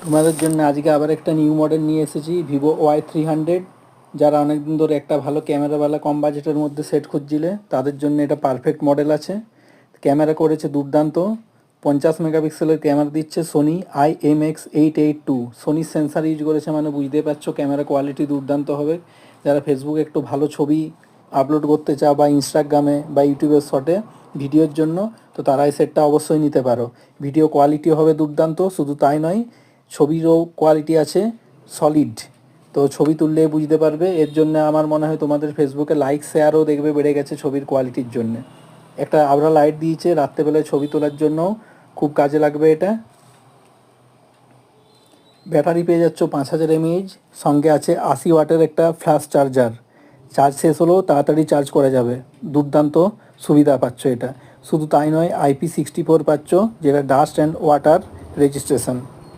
তোমাদের জন্য আজকে আবার একটা নিউ মডেল নিয়ে এসেছি, ভিভো Y300। যারা অনেক দিন ধরে একটা ভালো ক্যামেরাওয়ালা কম বাজেটের মধ্যে সেট খুঁজছিলে তাদের জন্য এটা পারফেক্ট মডেল আছে। ক্যামেরা করেছে দুর্দান্ত, 50 মেগাপিক্সেলের ক্যামেরা দিচ্ছে সোনি IMX882। সোনির সেন্সার ইউজ করেছে, মানে বুঝতে পারছো ক্যামেরা কোয়ালিটি দুর্দান্ত হবে। যারা ফেসবুকে একটু ভালো ছবি আপলোড করতে চাও বা ইনস্টাগ্রামে বা ইউটিউবের শর্টে ভিডিওর জন্য, তো তারা এই সেটটা অবশ্যই নিতে পারো। ভিডিও কোয়ালিটি হবে দুর্দান্ত, শুধু তাই নয় ছবিরও কোয়ালিটি আছে সলিড। তো ছবি তুললেই বুঝতে পারবে। এর জন্য আমার মনে হয় তোমাদের ফেসবুকে লাইক শেয়ারও দেখবে বেড়ে গেছে ছবির কোয়ালিটির জন্য। একটা আবরা লাইট দিয়েছে রাত্রেবেলায় ছবি তোলার জন্য, খুব কাজে লাগবে এটা। ব্যাটারি পেয়ে যাচ্ছ 5000 mAh, সঙ্গে আছে 80 ওয়াটের একটা ফ্ল্যাশ চার্জার। চার্জ শেষ হলেও তাড়াতাড়ি চার্জ করা যাবে, দুর্দান্ত সুবিধা পাচ্ছ এটা। শুধু তাই নয় IP64 পাচ্ছ, যেটা ডাস্ট অ্যান্ড ওয়াটার রেজিস্ট্রেশন।